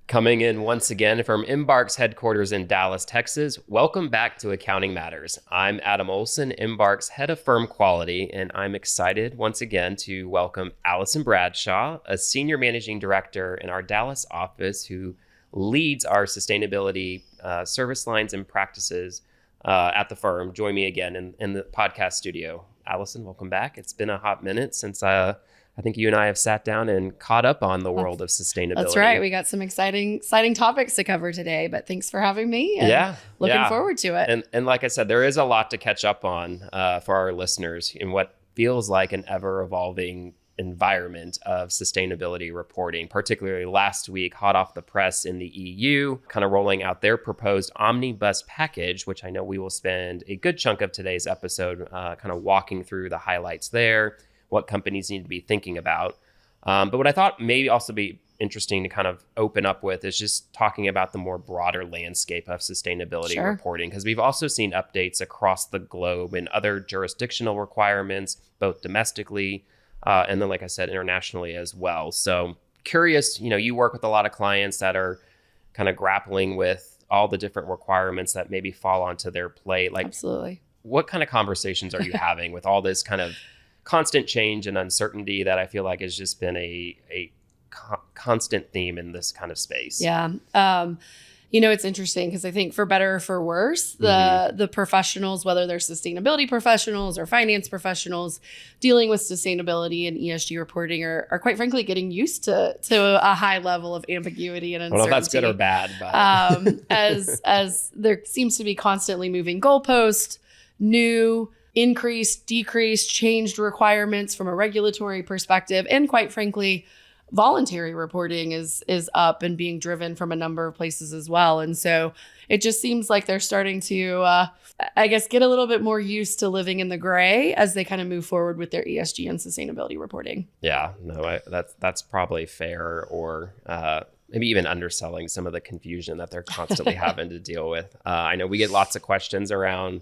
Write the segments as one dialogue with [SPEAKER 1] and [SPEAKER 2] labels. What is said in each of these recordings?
[SPEAKER 1] Coming in once again from Embark's headquarters in Dallas, Texas, welcome back to Accounting Matters. I'm Adam Olsen, Embark's head of firm quality, and I'm excited once again to welcome Allison Bradshaw, a senior managing director in our Dallas office who leads our sustainability service lines and practices at the firm. Join me again in the podcast studio. Allison, welcome back. It's been a hot minute since I think you and I have sat down and caught up on the world of sustainability.
[SPEAKER 2] That's right. We got some exciting topics to cover today, but thanks for having me. And looking forward to it.
[SPEAKER 1] And like I said, there is a lot to catch up on for our listeners in what feels like an ever evolving environment of sustainability reporting, particularly last week, hot off the press in the EU, kind of rolling out their proposed Omnibus package, which I know we will spend a good chunk of today's episode kind of walking through the highlights there, what companies need to be thinking about. But what I thought maybe also be interesting to kind of open up with is just talking about the more broader landscape of sustainability reporting, because we've also seen updates across the globe and other jurisdictional requirements, both domestically and then, like I said, internationally as well. So curious, you work with a lot of clients that are kind of grappling with all the different requirements that maybe fall onto their plate. Like,
[SPEAKER 2] absolutely.
[SPEAKER 1] What kind of conversations are you having with all this kind of constant change and uncertainty that I feel like has just been a constant theme in this kind of space?
[SPEAKER 2] Yeah. It's interesting because I think for better or for worse, the professionals, whether they're sustainability professionals or finance professionals dealing with sustainability and ESG reporting are quite frankly getting used to a high level of ambiguity and uncertainty.
[SPEAKER 1] I don't know if that's good or bad, but
[SPEAKER 2] as there seems to be constantly moving goalposts, new, increased, decreased, changed requirements from a regulatory perspective, and quite frankly, voluntary reporting is up and being driven from a number of places as well. And so it just seems like they're starting to, get a little bit more used to living in the gray as they kind of move forward with their ESG and sustainability reporting.
[SPEAKER 1] Yeah, no, that's probably fair, or maybe even underselling some of the confusion that they're constantly having to deal with. I know we get lots of questions around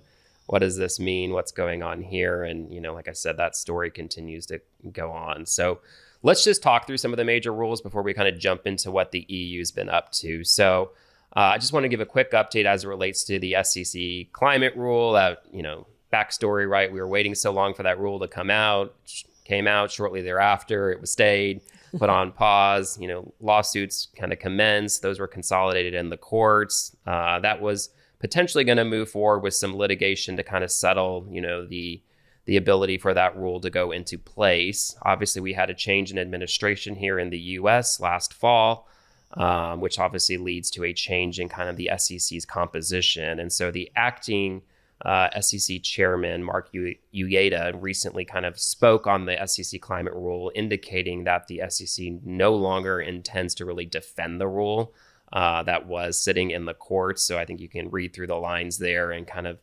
[SPEAKER 1] what does this mean? What's going on here? And, like I said, that story continues to go on. So let's just talk through some of the major rules before we kind of jump into what the EU's been up to. So I just want to give a quick update as it relates to the SEC climate rule. Backstory, right? We were waiting so long for that rule to come out. Came out shortly thereafter. It was stayed, put on pause. Lawsuits kind of commenced. Those were consolidated in the courts. That was potentially going to move forward with some litigation to kind of settle, the ability for that rule to go into place. Obviously, we had a change in administration here in the US last fall, which obviously leads to a change in kind of the SEC's composition. And so the acting SEC chairman, Mark Uyeda, recently kind of spoke on the SEC climate rule, indicating that the SEC no longer intends to really defend the rule that was sitting in the courts. So I think you can read through the lines there and kind of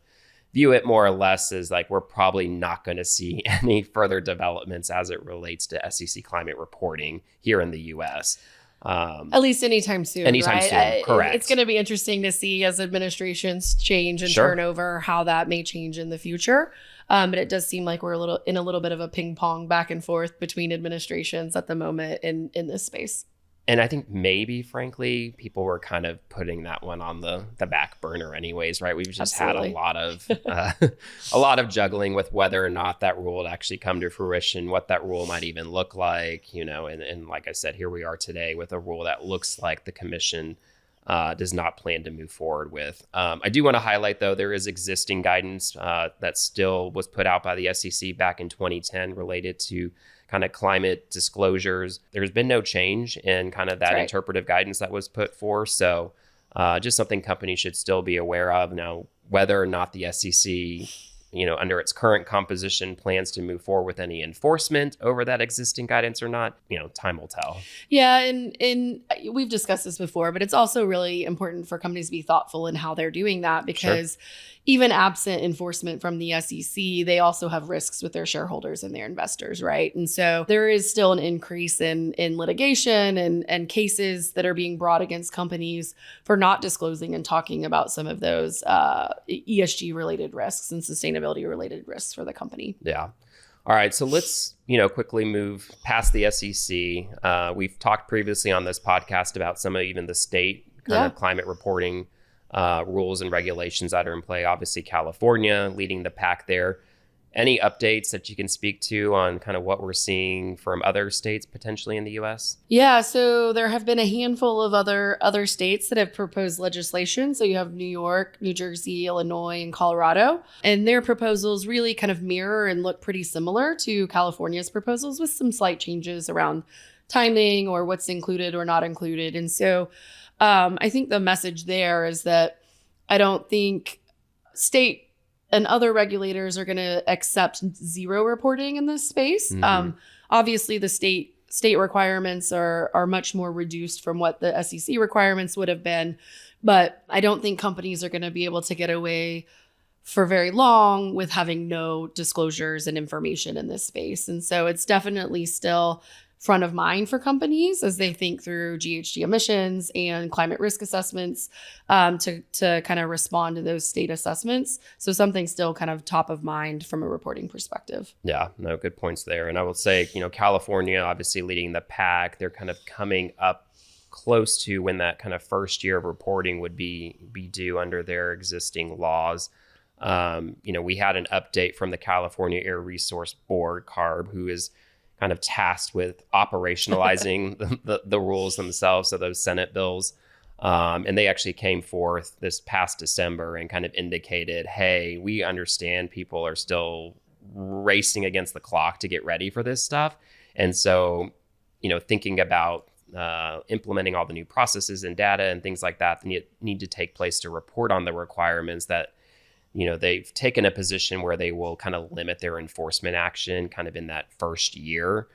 [SPEAKER 1] view it more or less as like we're probably not going to see any further developments as it relates to SEC climate reporting here in the U.S.
[SPEAKER 2] At least anytime soon.
[SPEAKER 1] Anytime soon, correct.
[SPEAKER 2] It's going to be interesting to see as administrations change and turn over how that may change in the future. But it does seem like we're in a little bit of a ping pong back and forth between administrations at the moment in this space.
[SPEAKER 1] And I think maybe, frankly, people were kind of putting that one on the back burner anyways, right? We've just had a lot of juggling with whether or not that rule would actually come to fruition, what that rule might even look like, and like I said, here we are today with a rule that looks like the commission does not plan to move forward with. I do want to highlight, though, there is existing guidance that still was put out by the SEC back in 2010 related to kind of climate disclosures. There's been no change in kind of that interpretive guidance that was put forth. So just something companies should still be aware of. Now, whether or not the SEC, under its current composition, plans to move forward with any enforcement over that existing guidance or not, time will tell.
[SPEAKER 2] Yeah, and we've discussed this before, but it's also really important for companies to be thoughtful in how they're doing that, because even absent enforcement from the SEC, they also have risks with their shareholders and their investors, right? And so there is still an increase in litigation and cases that are being brought against companies for not disclosing and talking about some of those ESG related risks and sustainability related risks for the company.
[SPEAKER 1] Yeah. All right, so let's quickly move past the SEC. We've talked previously on this podcast about some of even the state kind of climate reporting rules and regulations that are in play. Obviously, California leading the pack there. Any updates that you can speak to on kind of what we're seeing from other states potentially in the U.S.?
[SPEAKER 2] Yeah, so there have been a handful of other states that have proposed legislation. So you have New York, New Jersey, Illinois, and Colorado. And their proposals really kind of mirror and look pretty similar to California's proposals with some slight changes around timing or what's included or not included. And so I think the message there is that I don't think state and other regulators are going to accept zero reporting in this space. Mm-hmm. Obviously, the state requirements are much more reduced from what the SEC requirements would have been. But I don't think companies are going to be able to get away for very long with having no disclosures and information in this space. And so it's definitely still front of mind for companies as they think through GHG emissions and climate risk assessments to kind of respond to those state assessments. So something still kind of top of mind from a reporting perspective.
[SPEAKER 1] Yeah, no, good points there. And I will say, California obviously leading the pack. They're kind of coming up close to when that kind of first year of reporting would be due under their existing laws. We had an update from the California Air Resource Board, CARB, who is kind of tasked with operationalizing the rules themselves, so those Senate bills. And they actually came forth this past December and kind of indicated, hey, we understand people are still racing against the clock to get ready for this stuff. And so, thinking about implementing all the new processes and data and things like that need to take place to report on the requirements that they've taken a position where they will kind of limit their enforcement action kind of in that first year,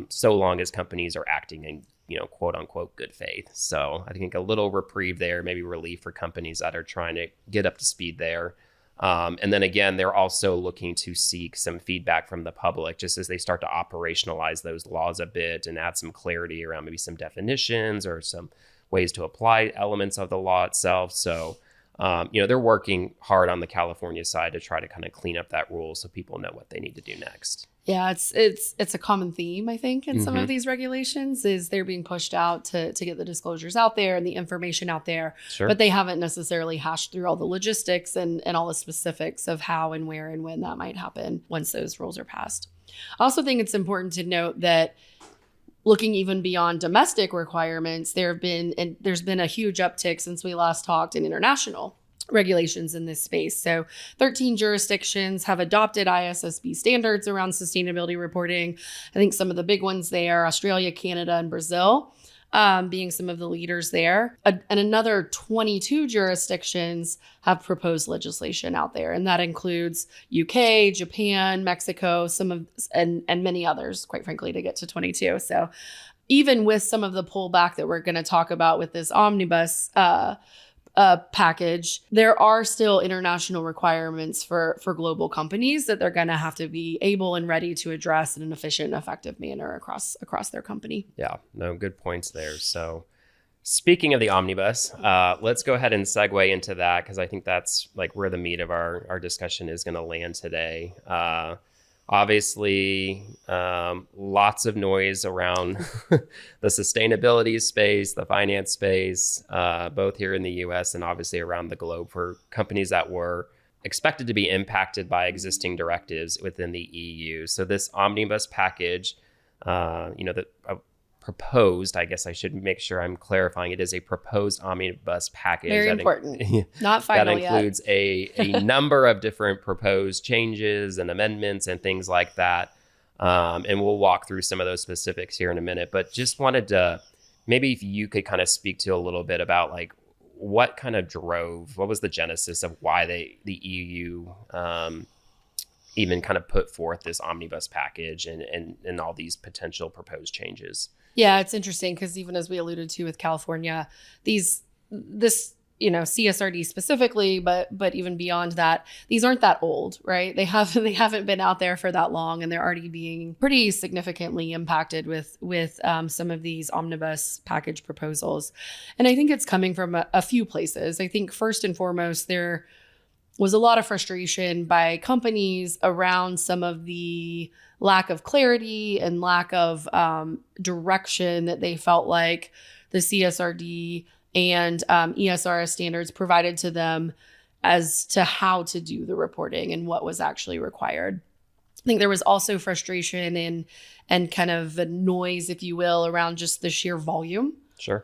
[SPEAKER 1] so long as companies are acting in, quote unquote, good faith. So I think a little reprieve there, maybe relief for companies that are trying to get up to speed there. And then again, they're also looking to seek some feedback from the public just as they start to operationalize those laws a bit and add some clarity around maybe some definitions or some ways to apply elements of the law itself. So they're working hard on the California side to try to kind of clean up that rule so people know what they need to do next.
[SPEAKER 2] Yeah, it's a common theme, I think, in some of these regulations is they're being pushed out to get the disclosures out there and the information out there. Sure. But they haven't necessarily hashed through all the logistics and all the specifics of how and where and when that might happen once those rules are passed. I also think it's important to note that looking even beyond domestic requirements, there's been a huge uptick since we last talked in international regulations in this space. So 13 jurisdictions have adopted ISSB standards around sustainability reporting. I think some of the big ones there, Australia, Canada, and Brazil, being some of the leaders there. And another 22 jurisdictions have proposed legislation out there. And that includes UK, Japan, Mexico, and many others, quite frankly, to get to 22. So even with some of the pullback that we're going to talk about with this Omnibus package, there are still international requirements for global companies that they're going to have to be able and ready to address in an efficient and effective manner across their company.
[SPEAKER 1] Yeah, no, good points there. So speaking of the Omnibus, let's go ahead and segue into that because I think that's like where the meat of our discussion is going to land today. Obviously, lots of noise around the sustainability space, the finance space, both here in the US and obviously around the globe for companies that were expected to be impacted by existing directives within the EU. So this Omnibus package, proposed, I guess I should make sure I'm clarifying, it is a proposed Omnibus package.
[SPEAKER 2] Very important. Not final
[SPEAKER 1] yet. That includes a number of different proposed changes and amendments and things like that. And we'll walk through some of those specifics here in a minute, but just wanted to, maybe if you could kind of speak to a little bit about like what was the genesis of why the EU even kind of put forth this Omnibus package and all these potential proposed changes.
[SPEAKER 2] Yeah, it's interesting because even as we alluded to with California, this CSRD specifically, but even beyond that, these aren't that old, right? They haven't been out there for that long, and they're already being pretty significantly impacted with some of these Omnibus package proposals. And I think it's coming from a few places. I think first and foremost, they're was a lot of frustration by companies around some of the lack of clarity and lack of direction that they felt like the CSRD and ESRS standards provided to them as to how to do the reporting and what was actually required. I think there was also frustration and kind of a noise, if you will, around just the sheer volume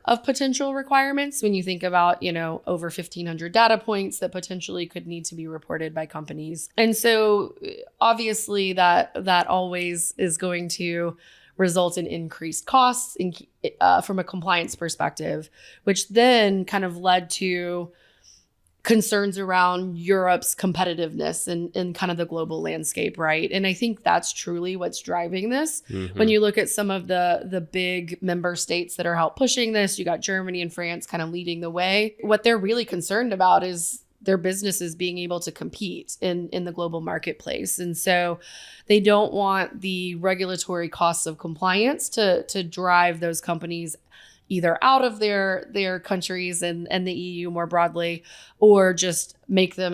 [SPEAKER 2] of potential requirements. When you think about, over 1,500 data points that potentially could need to be reported by companies. And so obviously that always is going to result in increased costs from a compliance perspective, which then kind of led to concerns around Europe's competitiveness and kind of the global landscape, right? And I think that's truly what's driving this. Mm-hmm. When you look at some of the big member states that are help pushing this, you got Germany and France kind of leading the way. What they're really concerned about is their businesses being able to compete in the global marketplace. And so they don't want the regulatory costs of compliance to drive those companies either out of their countries and the EU more broadly, or just make them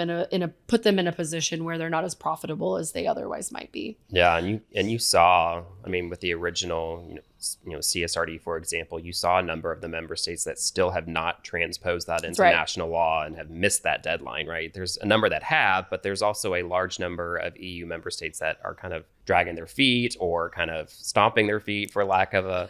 [SPEAKER 2] put them in a position where they're not as profitable as they otherwise might be.
[SPEAKER 1] Yeah, and you saw, with the original, CSRD, for example, you saw a number of the member states that still have not transposed that into national law and have missed that deadline, right? There's a number that have, but there's also a large number of EU member states that are kind of dragging their feet or kind of stomping their feet, for lack of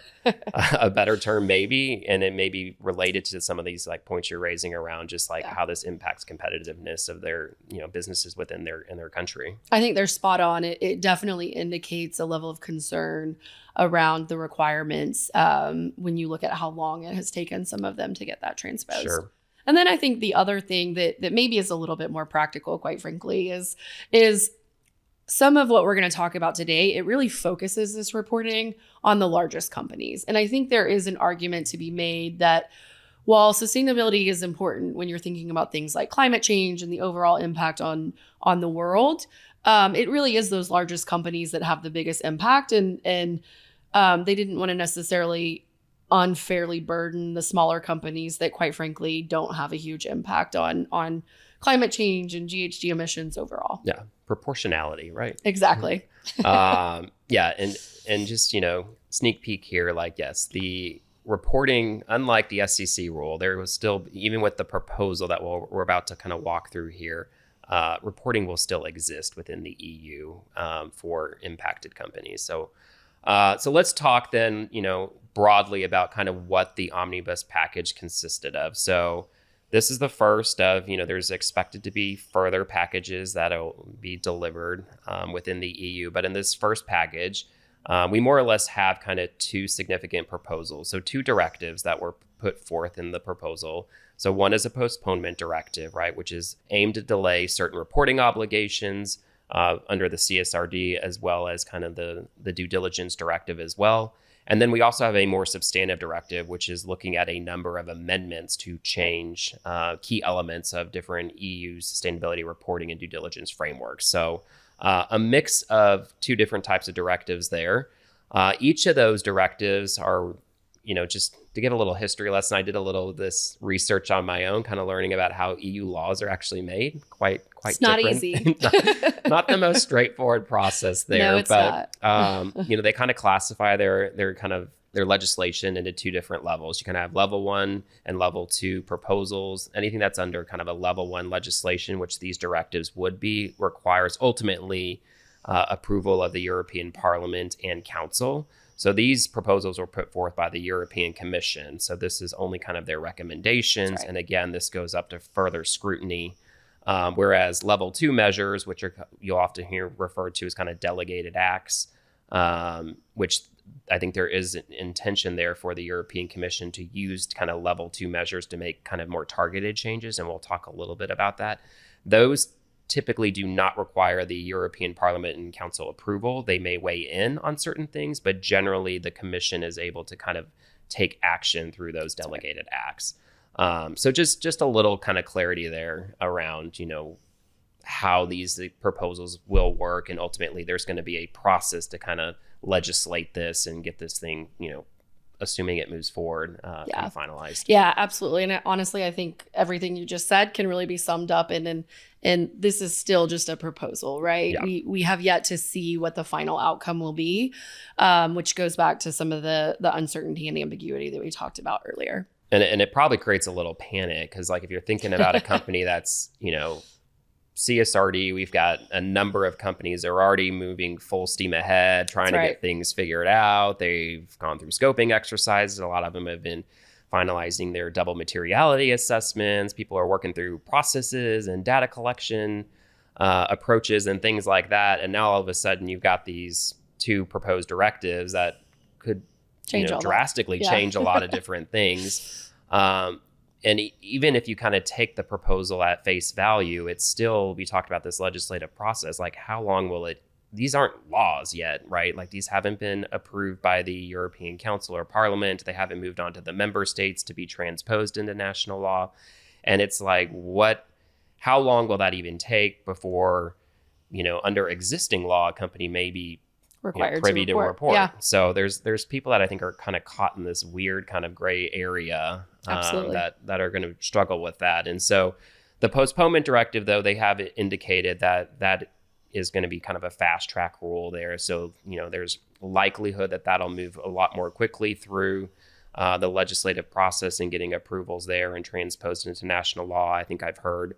[SPEAKER 1] a better term, maybe. And it may be related to some of these points you're raising around just how this impacts competitiveness of their businesses within their country.
[SPEAKER 2] I think they're spot on. It definitely indicates a level of concern around the requirements when you look at how long it has taken some of them to get that transposed.
[SPEAKER 1] Sure.
[SPEAKER 2] And then I think the other thing that maybe is a little bit more practical, quite frankly, is some of what we're going to talk about today. It really focuses this reporting on the largest companies. And I think there is an argument to be made that while sustainability is important when you're thinking about things like climate change and the overall impact on the world, it really is those largest companies that have the biggest impact. And they didn't want to necessarily unfairly burden the smaller companies that, quite frankly, don't have a huge impact on climate change and GHG emissions overall.
[SPEAKER 1] Yeah, proportionality, right?
[SPEAKER 2] Exactly.
[SPEAKER 1] Yeah, and just, sneak peek here, yes, the reporting, unlike the SEC rule, there was still, even with the proposal that we're about to kind of walk through here, reporting will still exist within the EU for impacted companies. So let's talk then, broadly about kind of what the Omnibus package consisted of. So this is the first of, there's expected to be further packages that'll be delivered within the EU. But in this first package, we more or less have kind of two significant proposals. So two directives that were put forth in the proposal. So one is a postponement directive, right, which is aimed to delay certain reporting obligations under the CSRD, as well as kind of the due diligence directive as well. And then we also have a more substantive directive, which is looking at a number of amendments to change key elements of different EU sustainability reporting and due diligence frameworks. So a mix of two different types of directives there. Each of those directives are, just to give a little history lesson, I did a little of this research on my own, kind of learning about how EU laws are actually made. Quite
[SPEAKER 2] it's
[SPEAKER 1] different.
[SPEAKER 2] Not easy.
[SPEAKER 1] not the most straightforward process there.
[SPEAKER 2] No, it's
[SPEAKER 1] but
[SPEAKER 2] not.
[SPEAKER 1] They kind of classify their legislation into two different levels. You kind of have level 1 and level 2 proposals. Anything that's under kind of a level 1 legislation, which these directives would be, requires ultimately approval of the European Parliament and Council. So these proposals were put forth by the European Commission. So this is only kind of their recommendations. Right. And again, this goes up to further scrutiny. Whereas level 2 measures, which you'll often hear referred to as kind of delegated acts, which I think there is an intention there for the European Commission to use kind of level 2 measures to make kind of more targeted changes. And we'll talk a little bit about that. Those typically do not require the European Parliament and Council approval. They may weigh in on certain things, but generally the Commission is able to kind of take action through those delegated acts. So just a little kind of clarity there around, how these proposals will work. And ultimately there's going to be a process to kind of legislate this and get this thing, assuming it moves forward and finalized.
[SPEAKER 2] Yeah, absolutely. And honestly, I think everything you just said can really be summed up in and this is still just a proposal, right?
[SPEAKER 1] Yeah.
[SPEAKER 2] We have yet to see what the final outcome will be, which goes back to some of the uncertainty and ambiguity that we talked about earlier.
[SPEAKER 1] And it probably creates a little panic because, like, if you're thinking about a company that's, CSRD, we've got a number of companies that are already moving full steam ahead, trying to get things figured out. They've gone through scoping exercises. A lot of them have been finalizing their double materiality assessments. People are working through processes and data collection approaches and things like that. And now all of a sudden you've got these two proposed directives that could drastically change a lot of different things. And even if you kind of take the proposal at face value, it's still, we talked about this legislative process, like how long will it, these aren't laws yet, right? Like these haven't been approved by the European Council or Parliament. They haven't moved on to the member states to be transposed into national law. And it's like, how long will that even take before, under existing law, a company may be
[SPEAKER 2] required
[SPEAKER 1] privy to report.
[SPEAKER 2] Yeah.
[SPEAKER 1] So there's people that I think are kind of caught in this weird kind of gray area that are going to struggle with that. And so the postponement directive, though, they have indicated that is going to be kind of a fast track rule there. So, there's likelihood that that'll move a lot more quickly through the legislative process and getting approvals there and transposed into national law. I think I've heard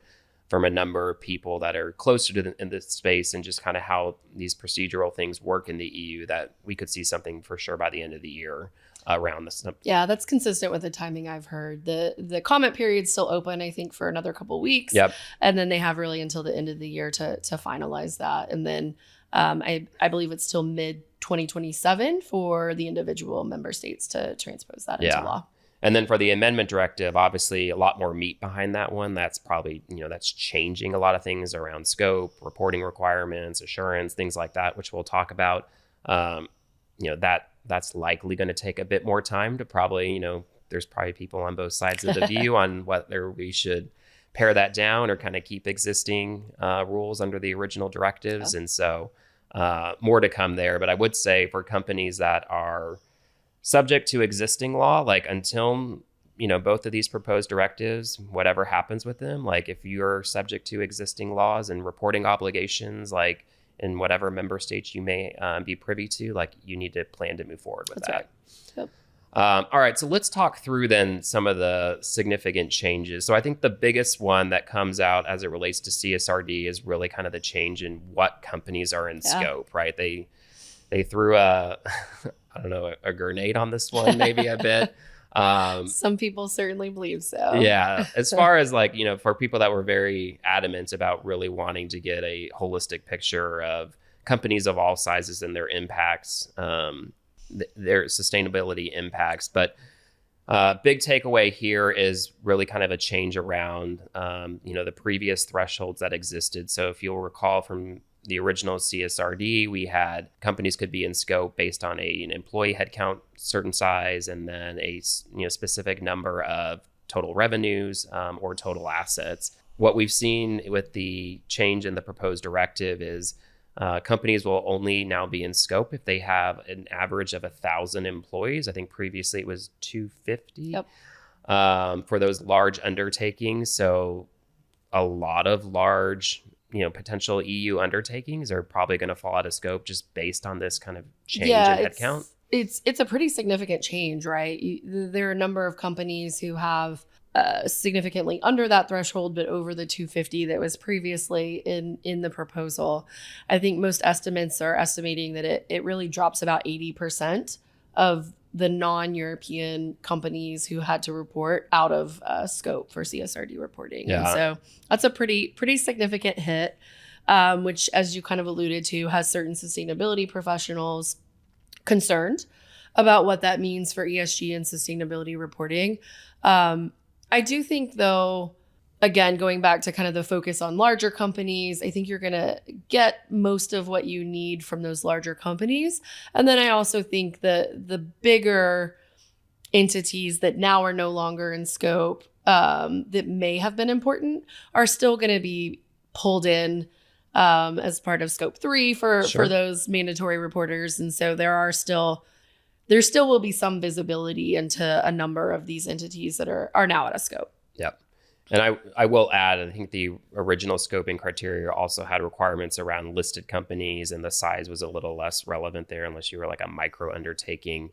[SPEAKER 1] from a number of people that are closer to in this space and just kind of how these procedural things work in the EU that we could see something for sure by the end of the year around this.
[SPEAKER 2] Yeah, that's consistent with the timing I've heard. The comment period's still open, I think, for another couple of weeks.
[SPEAKER 1] Yep.
[SPEAKER 2] And then they have really until the end of the year to finalize that. And then I believe it's till mid 2027 for the individual member states to transpose that into law.
[SPEAKER 1] And then for the amendment directive, obviously a lot more meat behind that one. That's probably, that's changing a lot of things around scope, reporting requirements, assurance, things like that, which we'll talk about. That's likely going to take a bit more time to probably, there's probably people on both sides of the view on whether we should pare that down or kind of keep existing rules under the original directives. Yeah. And so more to come there. But I would say for companies that are subject to existing law, like until, both of these proposed directives, whatever happens with them, like if you're subject to existing laws and reporting obligations, like in whatever member states you may be privy to, like you need to plan to move forward with that.
[SPEAKER 2] Right. Yep.
[SPEAKER 1] All right. So let's talk through then some of the significant changes. So I think the biggest one that comes out as it relates to CSRD is really kind of the change in what companies are in scope, right? They threw a grenade on this one, maybe a bit.
[SPEAKER 2] Some people certainly believe so.
[SPEAKER 1] Yeah. As far as for people that were very adamant about really wanting to get a holistic picture of companies of all sizes and their impacts, their sustainability impacts. But big takeaway here is really kind of a change around, the previous thresholds that existed. So if you'll recall from the original CSRD, we had companies could be in scope based on an employee headcount, certain size, and then a specific number of total revenues or total assets. What we've seen with the change in the proposed directive is companies will only now be in scope if they have an average of 1,000 employees. I think previously it was 250 for those large undertakings. So a lot of large potential EU undertakings are probably going to fall out of scope just based on this kind of change in headcount.
[SPEAKER 2] It's a pretty significant change, right? There are a number of companies who have significantly under that threshold, but over the 250 that was previously in the proposal. I think most estimates are estimating that it really drops about 80% of the non-European companies who had to report out of scope for CSRD reporting. Yeah. And so that's a pretty significant hit, which, as you kind of alluded to, has certain sustainability professionals concerned about what that means for ESG and sustainability reporting. I do think, though, again, going back to kind of the focus on larger companies, I think you're going to get most of what you need from those larger companies. And then I also think the bigger entities that now are no longer in scope that may have been important are still going to be pulled in as part of scope 3 for those mandatory reporters. And so there are still there still will be some visibility into a number of these entities that are now out of scope.
[SPEAKER 1] Yep. And I will add, I think the original scoping criteria also had requirements around listed companies, and the size was a little less relevant there unless you were like a micro undertaking.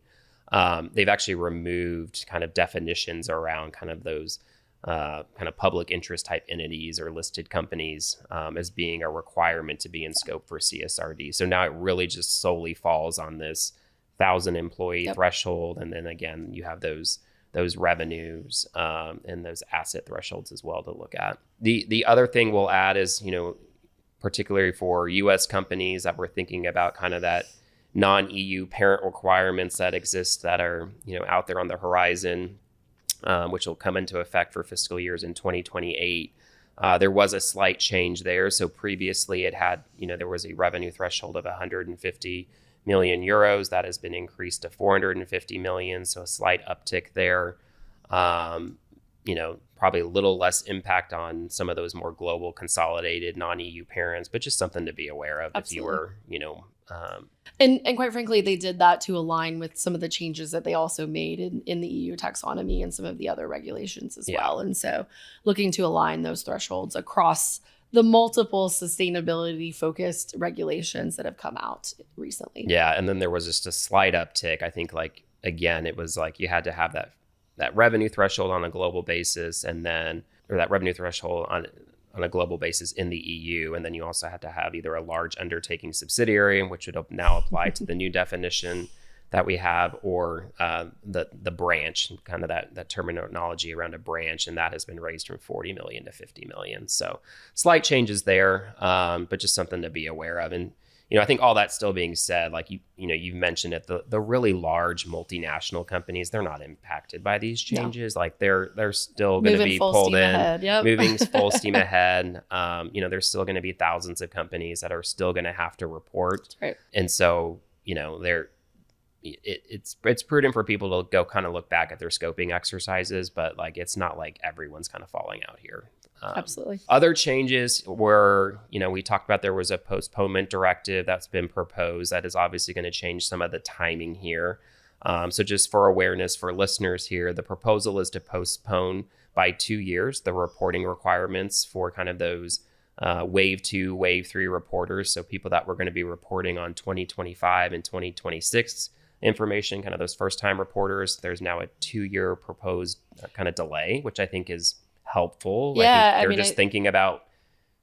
[SPEAKER 1] They've actually removed kind of definitions around kind of those kind of public interest type entities or listed companies as being a requirement to be in scope for CSRD. So now it really just solely falls on this 1,000 employee threshold. And then again, you have those revenues and those asset thresholds as well to look at. The other thing we'll add is, particularly for US companies that we're thinking about kind of that non-EU parent requirements that exist that are, out there on the horizon, which will come into effect for fiscal years in 2028. There was a slight change there. So previously it had, there was a revenue threshold of 150 million euros that has been increased to 450 million. So a slight uptick there. Probably a little less impact on some of those more global consolidated non-EU parents, but just something to be aware of. Absolutely. If you were,
[SPEAKER 2] And quite frankly, they did that to align with some of the changes that they also made in the EU taxonomy and some of the other regulations as well. And so looking to align those thresholds across the multiple sustainability focused regulations that have come out recently.
[SPEAKER 1] Yeah. And then there was just a slight uptick. I think again, it was like you had to have that revenue threshold on a global basis or that revenue threshold on a global basis in the EU. And then you also had to have either a large undertaking subsidiary, which would now apply to the new definition that we have, or the branch, kind of that terminology around a branch. And that has been raised from 40 million to 50 million. So slight changes there, but just something to be aware of. And, I think all that still being said, like you've mentioned it, the really large multinational companies, they're not impacted by these changes. No. Like they're still going to be pulled in, moving full steam ahead. There's still going to be thousands of companies that are still going to have to report.
[SPEAKER 2] That's right.
[SPEAKER 1] And so, it's prudent for people to go kind of look back at their scoping exercises, but it's not like everyone's kind of falling out here.
[SPEAKER 2] Absolutely.
[SPEAKER 1] Other changes were, we talked about there was a postponement directive that's been proposed that is obviously going to change some of the timing here. So just for awareness for listeners here, the proposal is to postpone by 2 years the reporting requirements for kind of those wave 2, wave 3 reporters. So people that were going to be reporting on 2025 and 2026 information, kind of those first time reporters. There's now a 2-year proposed kind of delay, which I think is helpful.
[SPEAKER 2] Yeah,
[SPEAKER 1] I think they're thinking about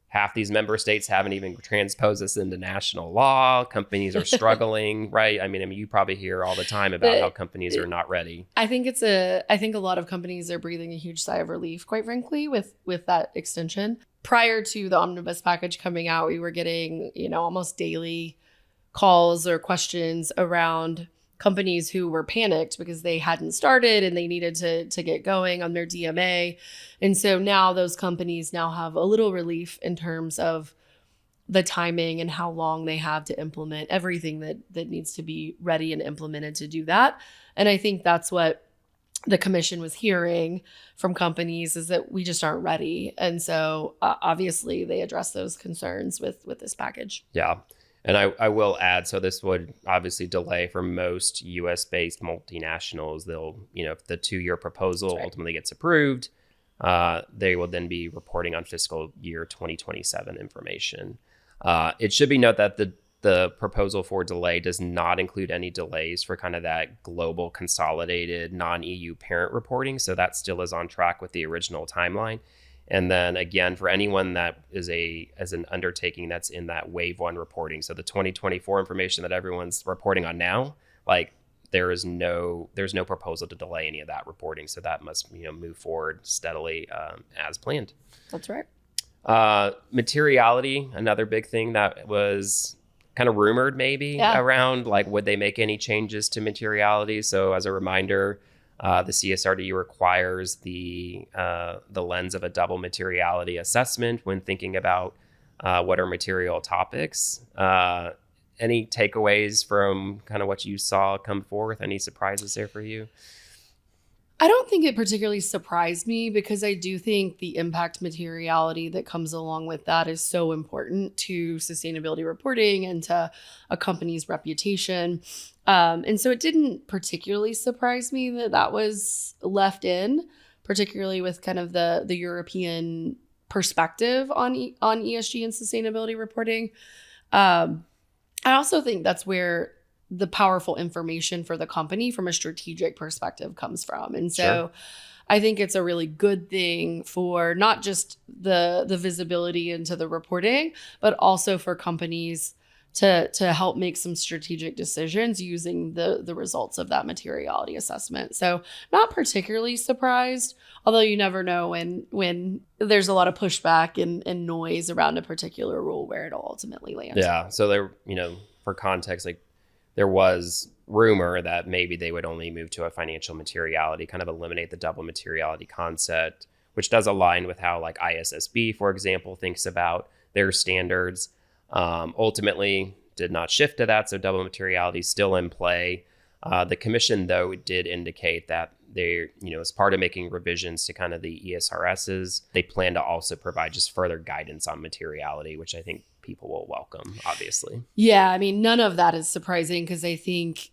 [SPEAKER 1] half these member states haven't even transposed this into national law. Companies are struggling, right? I mean, you probably hear all the time about how companies are not ready.
[SPEAKER 2] I think I think a lot of companies are breathing a huge sigh of relief, quite frankly, with that extension. Prior to the Omnibus package coming out, we were getting, almost daily calls or questions around companies who were panicked because they hadn't started and they needed to get going on their DMA. And so now those companies now have a little relief in terms of the timing and how long they have to implement everything that needs to be ready and implemented to do that. And I think that's what the commission was hearing from companies, is that we just aren't ready. And so obviously they address those concerns with this package.
[SPEAKER 1] Yeah. And I will add, so this would obviously delay for most US-based multinationals. They'll, if the 2-year proposal ultimately gets approved, they will then be reporting on fiscal year 2027 information. It should be noted that the proposal for delay does not include any delays for kind of that global consolidated non-EU parent reporting. So that still is on track with the original timeline. And then again, for anyone that is as an undertaking that's in that wave 1 reporting, so the 2024 information that everyone's reporting on now, there's no proposal to delay any of that reporting. So that must move forward steadily as planned.
[SPEAKER 2] That's right.
[SPEAKER 1] Materiality, another big thing that was kind of rumored maybe around would they make any changes to materiality? So as a reminder, the CSRD requires the lens of a double materiality assessment when thinking about what are material topics. Any takeaways from kind of what you saw come forth? Any surprises there for you?
[SPEAKER 2] I don't think it particularly surprised me because I do think the impact materiality that comes along with that is so important to sustainability reporting and to a company's reputation. And so it didn't particularly surprise me that that was left in, particularly with kind of the European perspective on ESG and sustainability reporting. I also think that's where the powerful information for the company from a strategic perspective comes from. And so
[SPEAKER 1] Sure.
[SPEAKER 2] I think it's a really good thing for not just the visibility into the reporting, but also for companies to help make some strategic decisions using the results of that materiality assessment. So not particularly surprised, although you never know when there's a lot of pushback and noise around a particular rule where it'll ultimately land.
[SPEAKER 1] Yeah. So there, for context, like there was rumor that maybe they would only move to a financial materiality, kind of eliminate the double materiality concept, which does align with how like ISSB, for example, thinks about their standards. Ultimately did not shift to that. So double materiality is still in play. The commission, though, did indicate that they, as part of making revisions to kind of the ESRSs, they plan to also provide just further guidance on materiality, which I think people will welcome, obviously.
[SPEAKER 2] Yeah, I mean, none of that is surprising because I think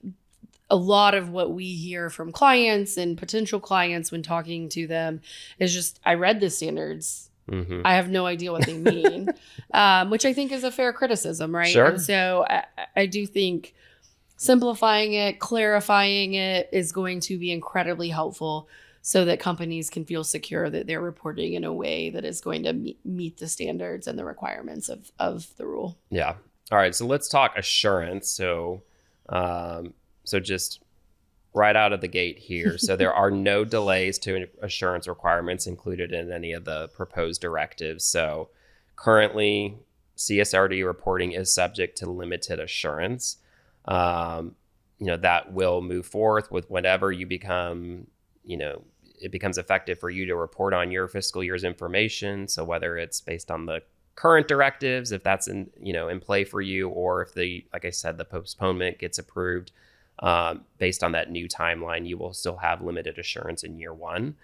[SPEAKER 2] a lot of what we hear from clients and potential clients when talking to them is just, I read the standards.
[SPEAKER 1] Mm-hmm.
[SPEAKER 2] I have no idea what they mean, which I think is a fair criticism, right?
[SPEAKER 1] Sure.
[SPEAKER 2] And so I do think simplifying it, clarifying it is going to be incredibly helpful so that companies can feel secure that they're reporting in a way that is going to meet the standards and the requirements of the rule.
[SPEAKER 1] Yeah. All right. So let's talk assurance. So just right out of the gate here. So there are no delays to assurance requirements included in any of the proposed directives. So currently, CSRD reporting is subject to limited assurance. That will move forth with whenever you become, it becomes effective for you to report on your fiscal year's information. So whether it's based on the current directives, if that's in play for you, or if like I said, the postponement gets approved, based on that new timeline, you will still have limited assurance in year one.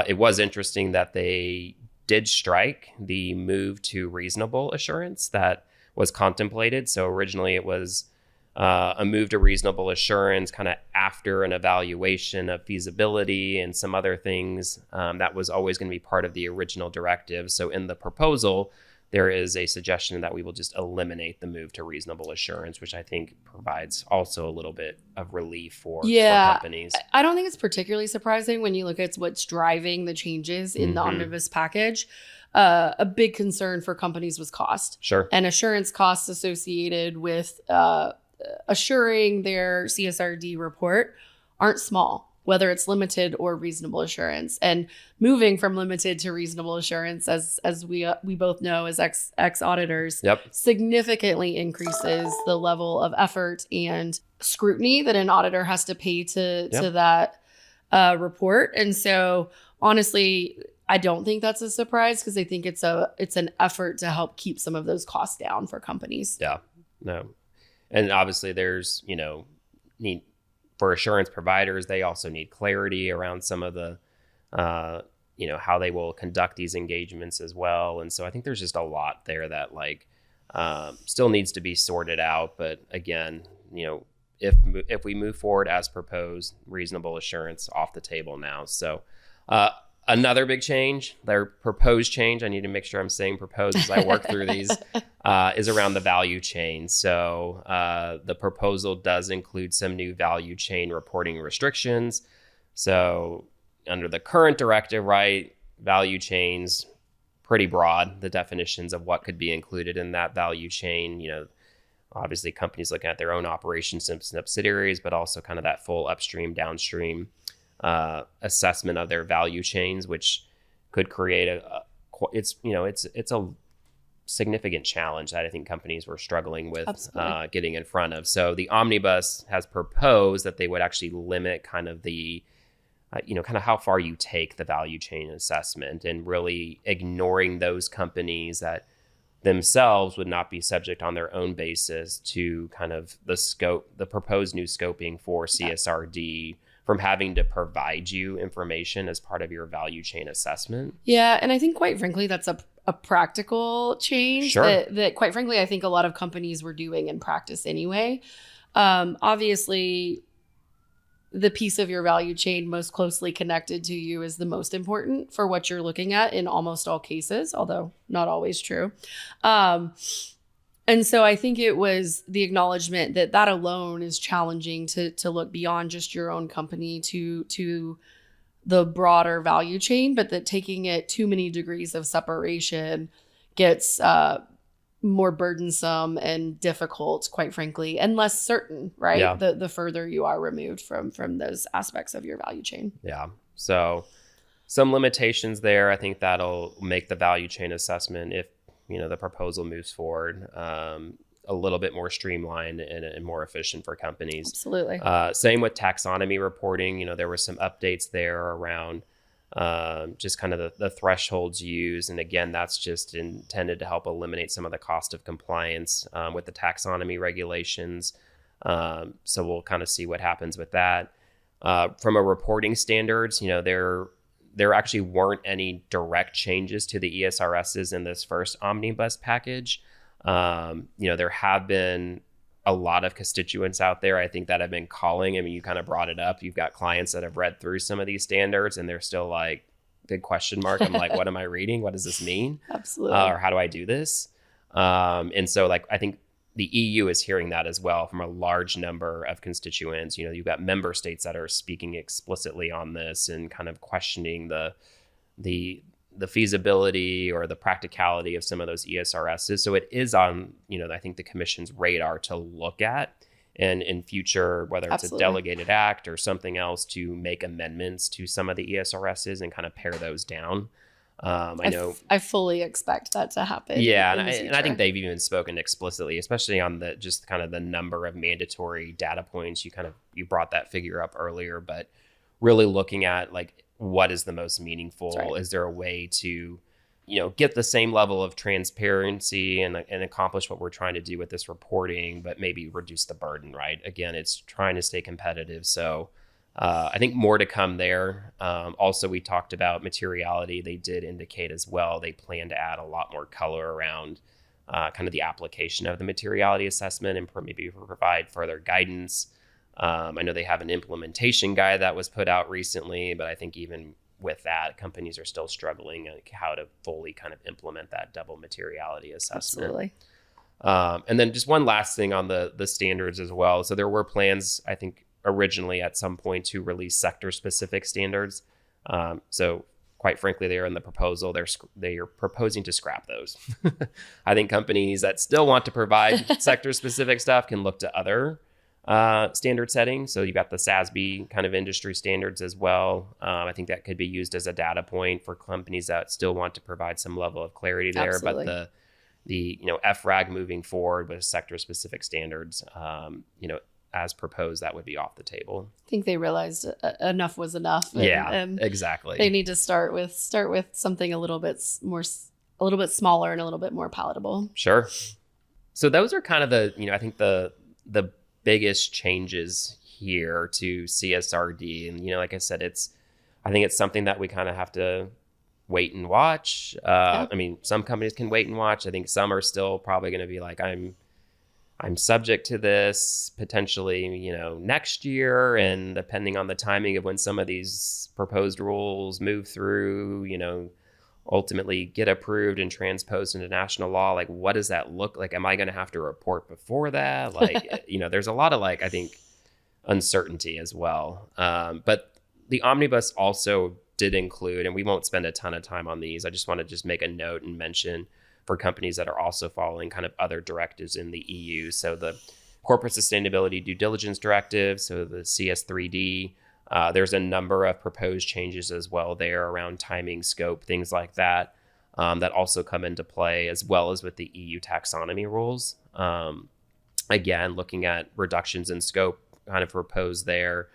[SPEAKER 1] It was interesting that they did strike the move to reasonable assurance that was contemplated. So originally it was a move to reasonable assurance kind of after an evaluation of feasibility and some other things. That was always going to be part of the original directive. So in the proposal, there is a suggestion that we will just eliminate the move to reasonable assurance, which I think provides also a little bit of relief for companies.
[SPEAKER 2] I don't think it's particularly surprising when you look at what's driving the changes in the Omnibus package. A big concern for companies was cost.
[SPEAKER 1] Sure.
[SPEAKER 2] And assurance costs associated with assuring their CSRD report aren't small, whether it's limited or reasonable assurance. And moving from limited to reasonable assurance, as we both know as ex auditors, significantly increases the level of effort and scrutiny that an auditor has to pay to that report. And so honestly, I don't think that's a surprise because I think it's an effort to help keep some of those costs down for companies.
[SPEAKER 1] Yeah, no. And obviously there's, need for assurance providers, they also need clarity around some of the, how they will conduct these engagements as well. And so I think there's just a lot there that still needs to be sorted out. But again, if we move forward as proposed, reasonable assurance off the table now. So another big change, their proposed change, I need to make sure I'm saying proposed as I work through these, is around the value chain. So the proposal does include some new value chain reporting restrictions. So under the current directive, right, value chains, pretty broad, the definitions of what could be included in that value chain. Obviously companies looking at their own operations and subsidiaries, but also kind of that full upstream, downstream assessment of their value chains, which could create it's a significant challenge that I think companies were struggling with getting in front of. So the Omnibus has proposed that they would actually limit kind of the kind of how far you take the value chain assessment, and really ignoring those companies that themselves would not be subject on their own basis to kind of the proposed new scoping for CSRD from having to provide you information as part of your value chain assessment.
[SPEAKER 2] Yeah. And I think quite frankly, that's a practical change that quite frankly, I think a lot of companies were doing in practice anyway. Obviously, the piece of your value chain most closely connected to you is the most important for what you're looking at in almost all cases, although not always true. And so I think it was the acknowledgement that alone is challenging to look beyond just your own company to the broader value chain, but that taking it too many degrees of separation gets more burdensome and difficult, quite frankly, and less certain, right?
[SPEAKER 1] Yeah.
[SPEAKER 2] The further you are removed from those aspects of your value chain.
[SPEAKER 1] Yeah. So some limitations there. I think that'll make the value chain assessment, if the proposal moves forward, a little bit more streamlined and more efficient for companies.
[SPEAKER 2] Absolutely.
[SPEAKER 1] Same with taxonomy reporting. There were some updates there around just kind of the thresholds used. And again, that's just intended to help eliminate some of the cost of compliance with the taxonomy regulations. So we'll kind of see what happens with that. From a reporting standards, there actually weren't any direct changes to the ESRSs in this first Omnibus package. There have been a lot of constituents out there, I think, that have been calling. I mean, you kind of brought it up. You've got clients that have read through some of these standards and they're still like, big question mark. I'm like, what am I reading? What does this mean?
[SPEAKER 2] Absolutely.
[SPEAKER 1] Or how do I do this? And so I think the EU is hearing that as well from a large number of constituents. You've got member states that are speaking explicitly on this and kind of questioning the feasibility or the practicality of some of those ESRSs. So it is on, I think the commission's radar to look at, and in future, whether it's
[SPEAKER 2] Absolutely.
[SPEAKER 1] a delegated act or something else, to make amendments to some of the ESRSs and kind of pare those down. I fully expect that to happen. Yeah, and I think they've even spoken explicitly, especially on the just kind of the number of mandatory data points. You brought that figure up earlier, but really looking at like, what is the most meaningful?
[SPEAKER 2] Right.
[SPEAKER 1] Is there a way to, get the same level of transparency and accomplish what we're trying to do with this reporting, but maybe reduce the burden, right? Again, it's trying to stay competitive. So I think more to come there. Also, we talked about materiality. They did indicate as well, they plan to add a lot more color around kind of the application of the materiality assessment and maybe provide further guidance. I know they have an implementation guide that was put out recently, but I think even with that, companies are still struggling on how to fully kind of implement that double materiality assessment.
[SPEAKER 2] Absolutely.
[SPEAKER 1] And then just one last thing on the standards as well. So there were plans, I think, originally at some point to release sector-specific standards. So quite frankly, they're in the proposal. They are proposing to scrap those. I think companies that still want to provide sector-specific stuff can look to other standard settings. So you've got the ISSB kind of industry standards as well. I think that could be used as a data point for companies that still want to provide some level of clarity there.
[SPEAKER 2] Absolutely.
[SPEAKER 1] But the FRAG moving forward with sector-specific standards, as proposed, that would be off the table.
[SPEAKER 2] I think they realized enough was enough.
[SPEAKER 1] And exactly.
[SPEAKER 2] They need to start with something a little bit smaller and a little bit more palatable.
[SPEAKER 1] Sure. So those are kind of I think the biggest changes here to CSRD. And, like I said, I think it's something that we kind of have to wait and watch. I mean, some companies can wait and watch. I think some are still probably going to be like, I'm subject to this potentially, next year. And depending on the timing of when some of these proposed rules move through, ultimately get approved and transposed into national law, like, what does that look like? Am I going to have to report before that? Like, there's a lot of I think uncertainty as well. But the Omnibus also did include, and we won't spend a ton of time on these. I just want to just make a note and mention for companies that are also following kind of other directives in the EU. So the Corporate Sustainability Due Diligence Directive, so the CS3D, there's a number of proposed changes as well there around timing, scope, things like that, that also come into play, as well as with the EU taxonomy rules. Again, looking at reductions in scope kind of proposed there,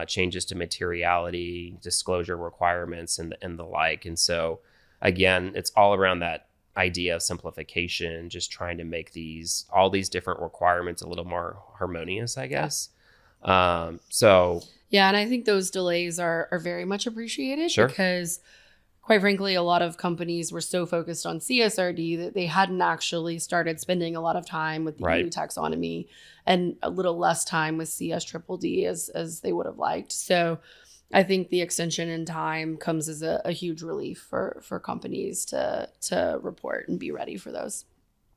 [SPEAKER 1] changes to materiality, disclosure requirements, and the like. And so, again, it's all around that idea of simplification, just trying to make all these different requirements a little more harmonious, I guess. So
[SPEAKER 2] Yeah, and I think those delays are very much appreciated
[SPEAKER 1] Sure.
[SPEAKER 2] because, quite frankly, a lot of companies were so focused on CSRD that they hadn't actually started spending a lot of time with the
[SPEAKER 1] Right.
[SPEAKER 2] EU taxonomy and a little less time with CSDDD as they would have liked. So I think the extension in time comes as a huge relief for companies to report and be ready for those.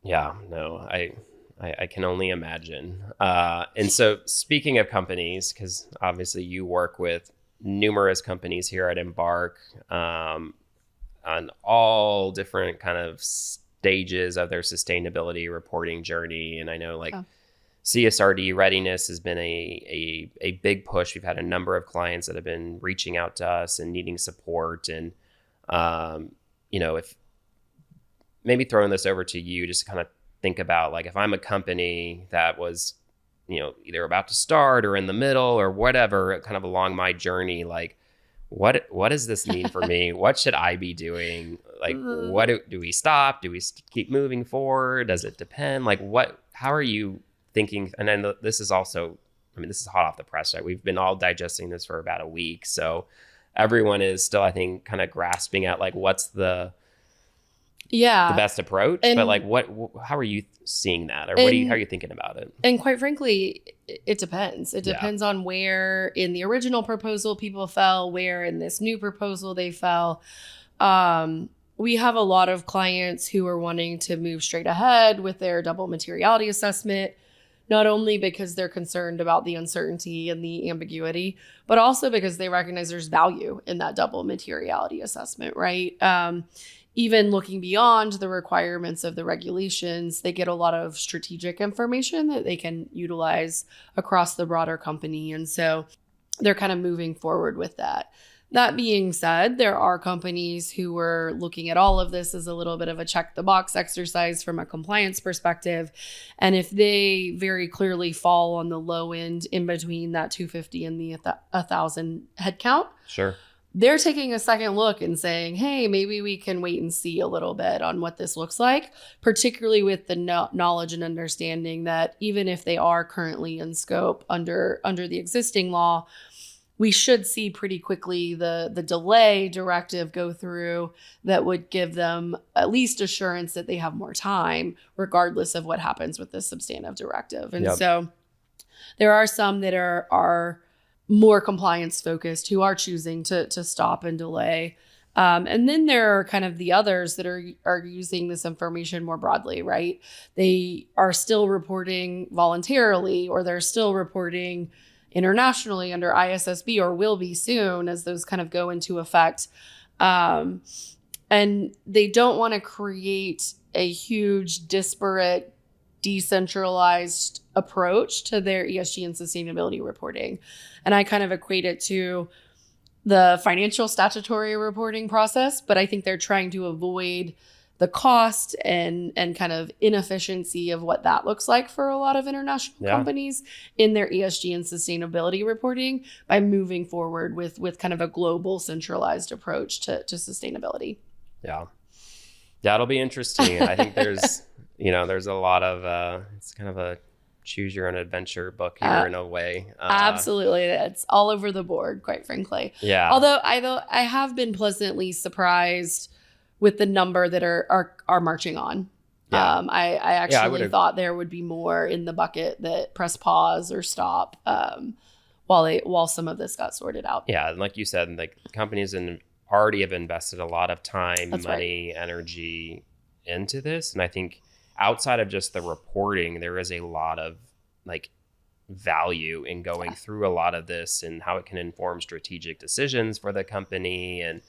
[SPEAKER 1] Yeah, no, I can only imagine. And so speaking of companies, because obviously you work with numerous companies here at Embark on all different kind of stages of their sustainability reporting journey. And I know like CSRD readiness has been a big push. We've had a number of clients that have been reaching out to us and needing support. And, if maybe throwing this over to you, just to kind of think about like, if I'm a company that was, either about to start or in the middle or whatever, kind of along my journey, like what does this mean for me? What should I be doing? Like, what do we stop? Do we keep moving forward? Does it depend? Like how are you thinking? And then this is also, this is hot off the press, right? We've been all digesting this for about a week. So everyone is still, I think, kind of grasping at like, what's the best approach, but like how are you seeing that, or how are you thinking about it?
[SPEAKER 2] And quite frankly, it depends. It depends on where in the original proposal people fell, where in this new proposal they fell. We have a lot of clients who are wanting to move straight ahead with their double materiality assessment, not only because they're concerned about the uncertainty and the ambiguity, but also because they recognize there's value in that double materiality assessment, right? Even looking beyond the requirements of the regulations, they get a lot of strategic information that they can utilize across the broader company. And so they're kind of moving forward with that. That being said, there are companies who are looking at all of this as a little bit of a check the box exercise from a compliance perspective. And if they very clearly fall on the low end in between that 250 and the 1,000 headcount,
[SPEAKER 1] sure,
[SPEAKER 2] they're taking a second look and saying, hey, maybe we can wait and see a little bit on what this looks like, particularly with the knowledge and understanding that even if they are currently in scope under the existing law, we should see pretty quickly the delay directive go through that would give them at least assurance that they have more time, regardless of what happens with this substantive directive. And so there are some that are more compliance focused who are choosing to stop and delay. And then there are kind of the others that are using this information more broadly, right? They are still reporting voluntarily, or they're still reporting internationally under ISSB, or will be soon as those kind of go into effect. And they don't want to create a huge, disparate, decentralized approach to their ESG and sustainability reporting. And I kind of equate it to the financial statutory reporting process, but I think they're trying to avoid the cost and kind of inefficiency of what that looks like for a lot of international companies in their ESG and sustainability reporting by moving forward with kind of a global centralized approach to sustainability.
[SPEAKER 1] Yeah, it'll be interesting. I think there's there's a lot of it's kind of a choose your own adventure book here in a way.
[SPEAKER 2] Absolutely. It's all over the board, quite frankly.
[SPEAKER 1] Yeah.
[SPEAKER 2] Although I have been pleasantly surprised with the number that are marching on. Yeah. I actually thought there would be more in the bucket that press pause or stop while some of this got sorted out.
[SPEAKER 1] Yeah. And like you said, like companies already have invested a lot of time, money, energy into this. And I think outside of just the reporting, there is a lot of like value in going through a lot of this and how it can inform strategic decisions for the company and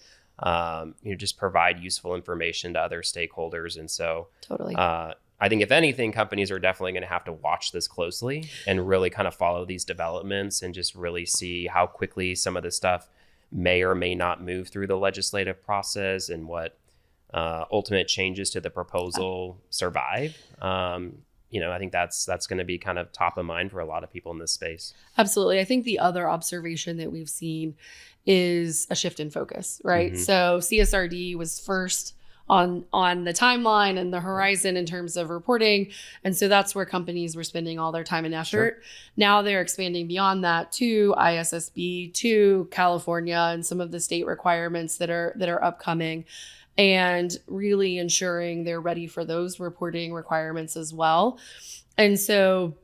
[SPEAKER 1] just provide useful information to other stakeholders. And so
[SPEAKER 2] totally,
[SPEAKER 1] I think if anything, companies are definitely going to have to watch this closely and really kind of follow these developments and just really see how quickly some of this stuff may or may not move through the legislative process and what ultimate changes to the proposal survive. I think that's going to be kind of top of mind for a lot of people in this space.
[SPEAKER 2] Absolutely. I think the other observation that we've seen is a shift in focus, right? Mm-hmm. So CSRD was first on the timeline and the horizon in terms of reporting. And so that's where companies were spending all their time and effort.
[SPEAKER 1] Sure.
[SPEAKER 2] Now they're expanding beyond that to ISSB, to California, and some of the state requirements that are upcoming, and really ensuring they're ready for those reporting requirements as well. And so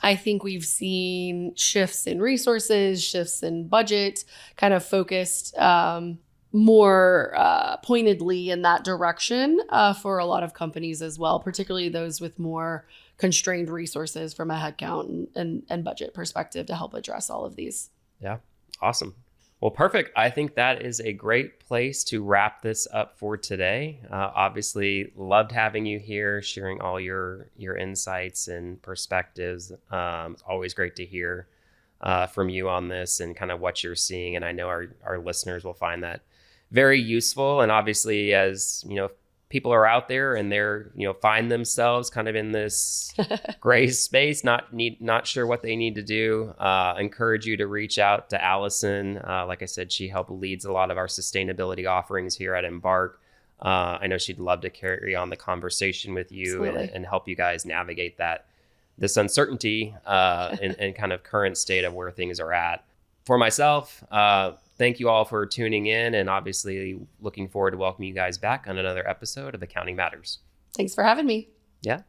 [SPEAKER 2] I think we've seen shifts in resources, shifts in budget, kind of focused more pointedly in that direction for a lot of companies as well, particularly those with more constrained resources from a headcount and budget perspective to help address all of these.
[SPEAKER 1] Yeah, awesome. Well, perfect. I think that is a great place to wrap this up for today. Obviously, loved having you here, sharing all your insights and perspectives. It's always great to hear from you on this and kind of what you're seeing. And I know our listeners will find that very useful. And obviously, as you know, people are out there and they're, find themselves kind of in this gray space, not sure what they need to do. Encourage you to reach out to Allison. Like I said, she leads a lot of our sustainability offerings here at Embark. I know she'd love to carry on the conversation with you and help you guys navigate this uncertainty and kind of current state of where things are at. For myself, thank you all for tuning in, and obviously looking forward to welcoming you guys back on another episode of Accounting Matters.
[SPEAKER 2] Thanks for having me.
[SPEAKER 1] Yeah.